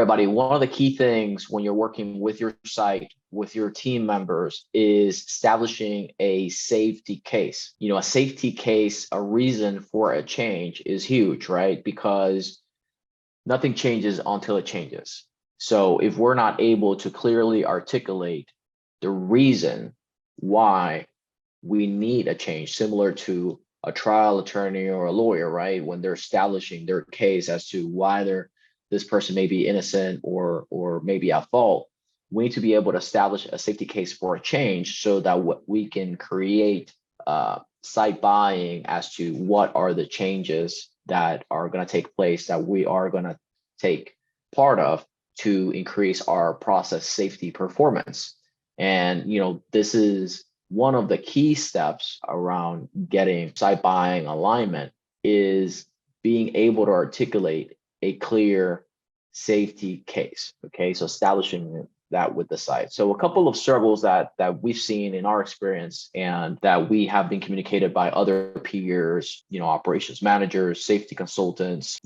right, buddy. One of the key things when you're working with your site, with your team members, is establishing a safety case. A safety case, a reason for a change is huge, right? Because nothing changes until it changes. So if we're not able to clearly articulate the reason why we need a change, similar to a trial attorney or a lawyer, right? When they're establishing their case as to why this person may be innocent or maybe at fault, we need to be able to establish a safety case for a change so that we can create site buying as to what are the changes that are going to take place that we are going to take part of to increase our process safety performance. And this is one of the key steps around getting site buying alignment, is being able to articulate a clear safety case. Okay, so establishing that with the site. So a couple of struggles that we've seen in our experience and that we have been communicated by other peers, operations managers, safety consultants,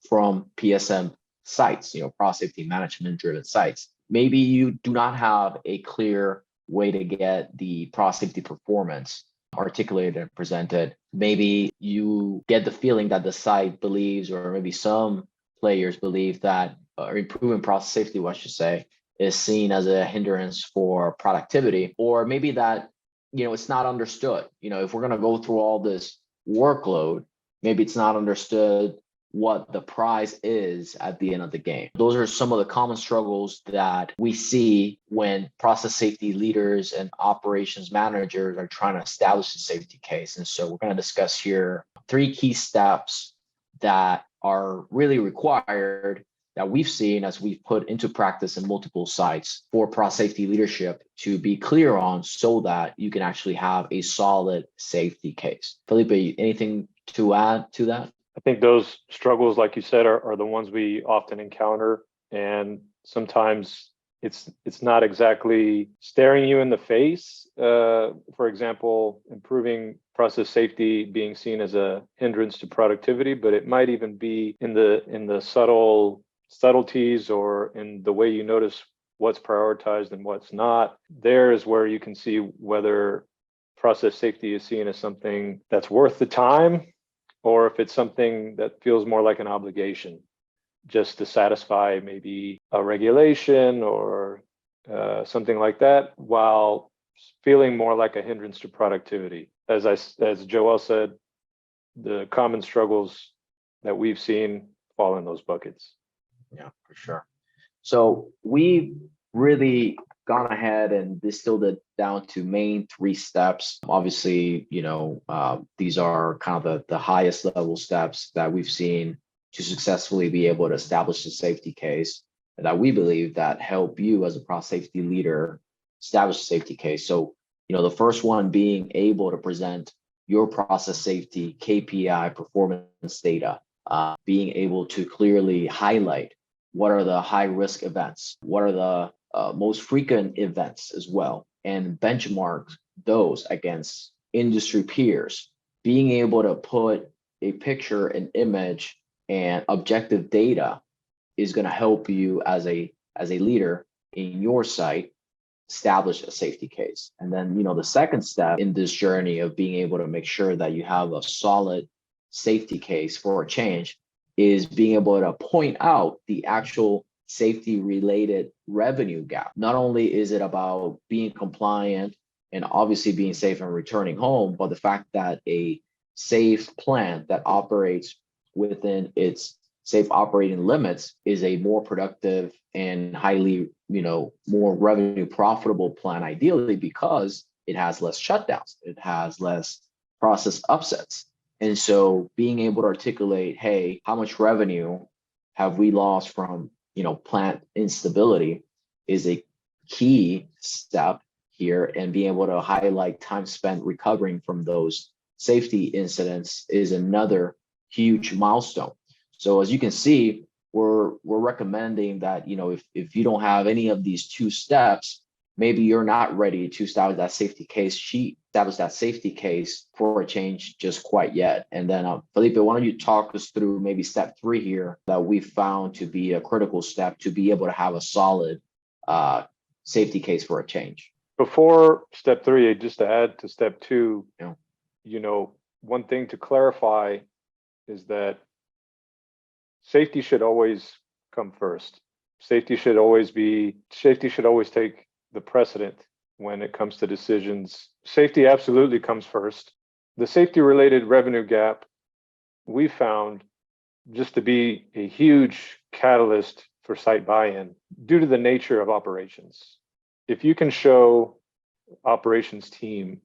from PSM sites, process safety management driven sites. Maybe you do not have a clear way to get the process safety performance articulated and presented. Maybe you get the feeling that the site believes, or maybe some players believe, that improving process safety, I should say, is seen as a hindrance for productivity, or maybe that it's not understood. If we're going to go through all this workload, maybe it's not understood what the prize is at the end of the game. Those are some of the common struggles that we see when process safety leaders and operations managers are trying to establish a safety case. And so we're going to discuss here 3 key steps that are really required, that we've seen as we've put into practice in multiple sites for process safety leadership to be clear on, so that you can actually have a solid safety case. Felipe, anything to add to that? I think those struggles, like you said, are the ones we often encounter. And sometimes it's not exactly staring you in the face. For example, improving process safety being seen as a hindrance to productivity, but it might even be in the subtleties or in the way you notice what's prioritized and what's not. There is where you can see whether process safety is seen as something that's worth the time, or if it's something that feels more like an obligation just to satisfy maybe a regulation or something like that, while feeling more like a hindrance to productivity. As Joel said, the common struggles that we've seen fall in those buckets. Yeah, for sure. So we've really gone ahead and distilled it down to main 3 steps. Obviously, these are kind of the highest level steps that we've seen to successfully be able to establish a safety case, and that we believe that help you as a process safety leader establish a safety case. So, the first one being able to present your process safety KPI performance data, being able to clearly highlight what are the high risk events, what are the most frequent events as well, and benchmark those against industry peers. Being able to put a picture, an image, and objective data is going to help you as a leader in your site establish a safety case. And then, the second step in this journey of being able to make sure that you have a solid safety case for a change is being able to point out the actual safety related revenue gap. Not only is it about being compliant and obviously being safe and returning home, but the fact that a safe plant that operates within its safe operating limits is a more productive and highly, more revenue profitable plant, ideally, because it has less shutdowns, it has less process upsets. And so being able to articulate, hey, how much revenue have we lost from plant instability is a key step here, and being able to highlight time spent recovering from those safety incidents is another huge milestone. So as you can see, we're recommending that if you don't have any of these 2 steps, maybe you're not ready to establish that safety case sheet, establish that safety case for a change just quite yet. And then Felipe, why don't you talk us through maybe step 3 here that we found to be a critical step to be able to have a solid safety case for a change. Before step 3, just to add to step 2, one thing to clarify is that safety should always come first. Safety should always take the precedent when it comes to decisions. Safety absolutely comes first. The safety related revenue gap we found just to be a huge catalyst for site buy-in due to the nature of operations. If you can show operations team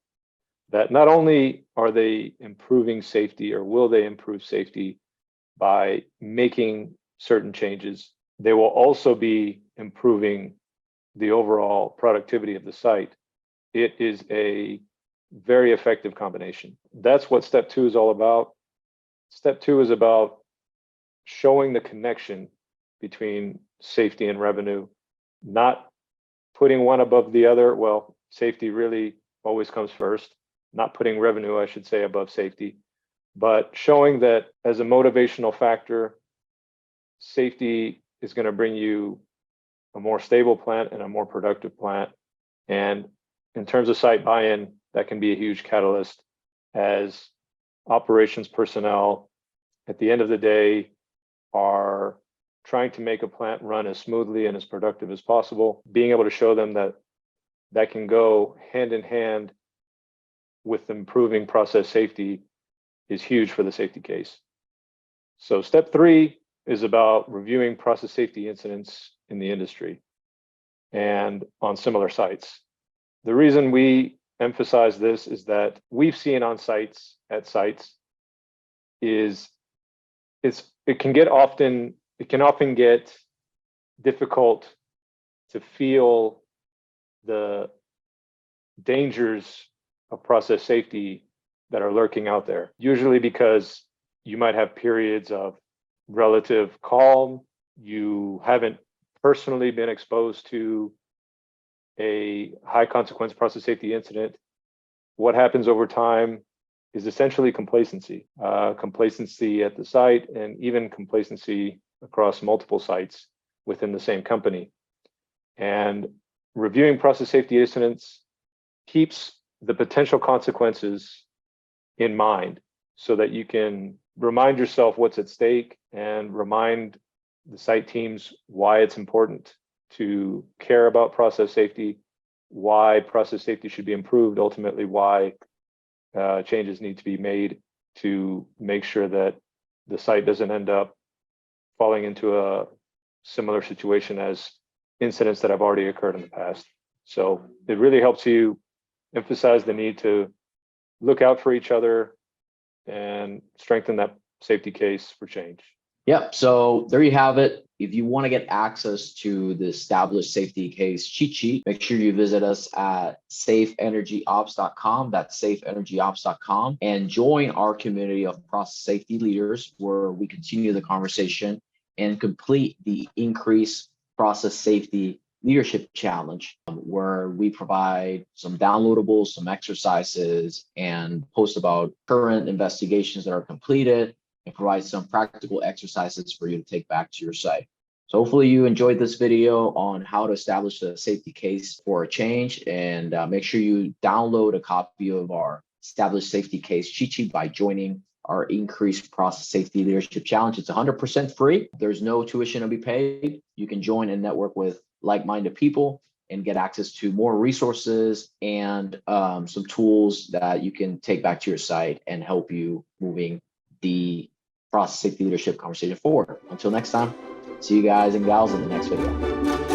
that not only are they improving safety or will they improve safety by making certain changes, they will also be improving the overall productivity of the site. It is a very effective combination. That's what step 2 is all about. Step 2 is about showing the connection between safety and revenue, not putting one above the other. Well, safety really always comes first, not putting revenue, I should say, above safety, but showing that as a motivational factor, safety is going to bring you a more stable plant and a more productive plant. And in terms of site buy-in, that can be a huge catalyst as operations personnel at the end of the day are trying to make a plant run as smoothly and as productive as possible. Being able to show them that that can go hand in hand with improving process safety is huge for the safety case. So step 3 is about reviewing process safety incidents in the industry and on similar sites. The reason we emphasize this is that we've seen on sites is it can often get difficult to feel the dangers of process safety that are lurking out there, usually because you might have periods of relative calm. You haven't personally been exposed to a high consequence process safety incident. What happens over time is essentially complacency at the site, and even complacency across multiple sites within the same company. And reviewing process safety incidents keeps the potential consequences in mind so that you can remind yourself what's at stake and remind the site teams why it's important to care about process safety, why process safety should be improved, ultimately why changes need to be made to make sure that the site doesn't end up falling into a similar situation as incidents that have already occurred in the past. So it really helps you emphasize the need to look out for each other and strengthen that safety case for change. Yep. So there you have it. If you want to get access to the established safety case cheat sheet, make sure you visit us at safeenergyops.com. That's safeenergyops.com, and join our community of process safety leaders where we continue the conversation and complete the increased process safety leadership challenge, where we provide some downloadables, some exercises, and post about current investigations that are completed, and provide some practical exercises for you to take back to your site. So hopefully you enjoyed this video on how to establish a safety case for a change, and make sure you download a copy of our established safety case cheat sheet by joining our increased process safety leadership challenge. It's 100% free. There's no tuition to be paid. You can join and network with like-minded people and get access to more resources and some tools that you can take back to your site and help you moving the process safety leadership conversation forward. Until next time, see you guys and gals in the next video.